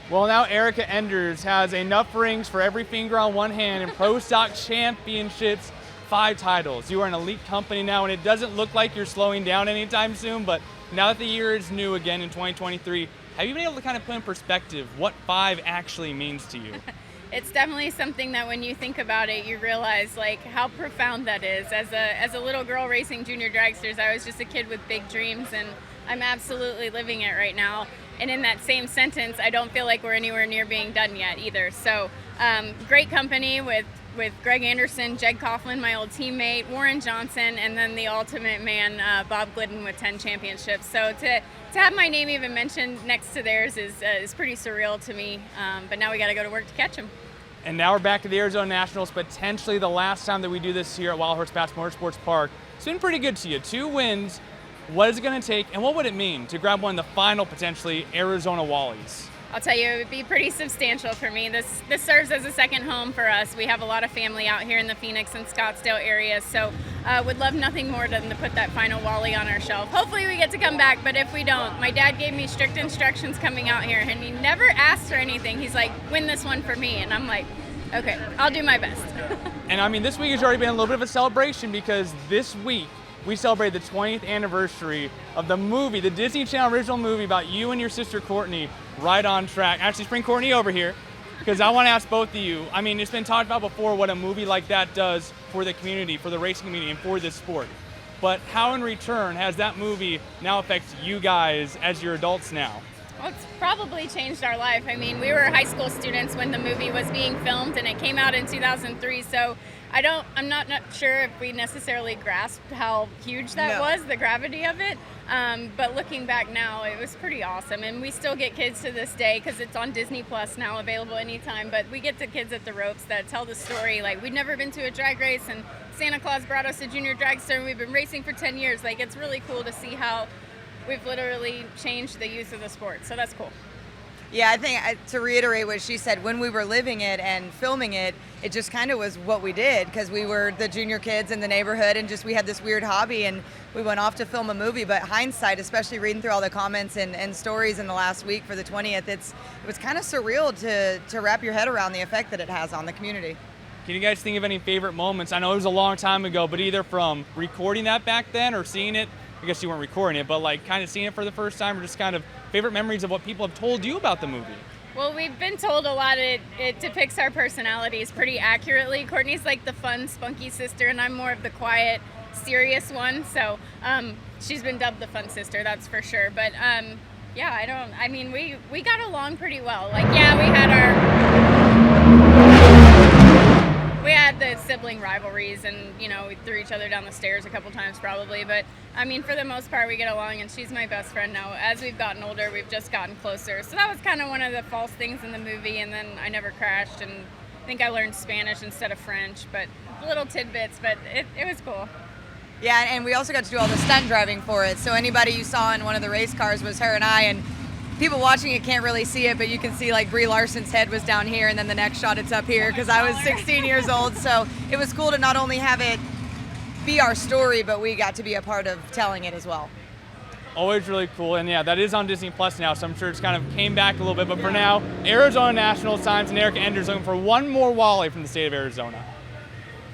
Well, now Erica Enders has enough rings for every finger on one hand and Pro Stock Championships, 5 titles. You are an elite company now, and it doesn't look like you're slowing down anytime soon, but now that the year is new again in 2023, have you been able to kind of put in perspective what 5 actually means to you? It's definitely something that when you think about it, you realize like how profound that is. As a little girl racing junior dragsters, I was just a kid with big dreams, and I'm absolutely living it right now. And in that same sentence, I don't feel like we're anywhere near being done yet either. So great company with Greg Anderson, Jed Coughlin, my old teammate, Warren Johnson, and then the ultimate man, Bob Glidden with 10 championships. So to have my name even mentioned next to theirs is pretty surreal to me. But now we got to go to work to catch them. And now we're back to the Arizona Nationals, potentially the last time that we do this here at Wild Horse Pass Motorsports Park. It's been pretty good to you. 2 wins. What is it going to take, and what would it mean to grab one of the final, potentially, Arizona Wallies? I'll tell you, it would be pretty substantial for me. This serves as a second home for us. We have a lot of family out here in the Phoenix and Scottsdale area, so would love nothing more than to put that final Wally on our shelf. Hopefully we get to come back, but if we don't, my dad gave me strict instructions coming out here, and he never asked for anything. He's like, win this one for me, and I'm like, okay, I'll do my best. And I mean, this week has already been a little bit of a celebration because this week we celebrated the 20th anniversary of the movie, the Disney Channel original movie about you and your sister Courtney, Right on Track. Actually, bring Courtney over here because I want to ask both of you. I mean, it's been talked about before what a movie like that does for the community, for the racing community, and for this sport. But how in return has that movie now affected you guys as your adults now? Well, it's probably changed our life. I mean, we were high school students when the movie was being filmed, and it came out in 2003, so I'm not sure if we necessarily grasped how huge that was, the gravity of it. But looking back now, it was pretty awesome. And we still get kids to this day because it's on Disney Plus now, available anytime. But we get the kids at the ropes that tell the story. Like, we'd never been to a drag race, and Santa Claus brought us a junior dragster, and we've been racing for 10 years. Like, it's really cool to see how we've literally changed the use of the sport. So that's cool. Yeah, I think to reiterate what she said, when we were living it and filming it, it just kind of was what we did because we were the junior kids in the neighborhood and just we had this weird hobby and we went off to film a movie. But hindsight, especially reading through all the comments and stories in the last week for the 20th, it was kind of surreal to wrap your head around the effect that it has on the community. Can you guys think of any favorite moments? I know it was a long time ago, but either from recording that back then or seeing it, I guess you weren't recording it, but like kind of seeing it for the first time or just kind of favorite memories of what people have told you about the movie? Well, we've been told a lot. It depicts our personalities pretty accurately. Courtney's like the fun, spunky sister, and I'm more of the quiet, serious one. So she's been dubbed the fun sister, that's for sure. But yeah, we got along pretty well. Like, yeah, we had the sibling rivalries and, you know, we threw each other down the stairs a couple times probably. But, I mean, for the most part, we get along, and she's my best friend now. As we've gotten older, we've just gotten closer. So that was kind of one of the false things in the movie, and then I never crashed, and I think I learned Spanish instead of French, but little tidbits, but it was cool. Yeah, and we also got to do all the stunt driving for it. So anybody you saw in one of the race cars was her and I, and people watching it can't really see it, but you can see like Brie Larson's head was down here, and then the next shot it's up here because I was 16 years old. So it was cool to not only have it be our story, but we got to be a part of telling it as well. Always really cool, and yeah, that is on Disney Plus now, so I'm sure it's kind of came back a little bit, but for now, Arizona Nationals times and Erica Enders looking for one more Wally from the state of Arizona.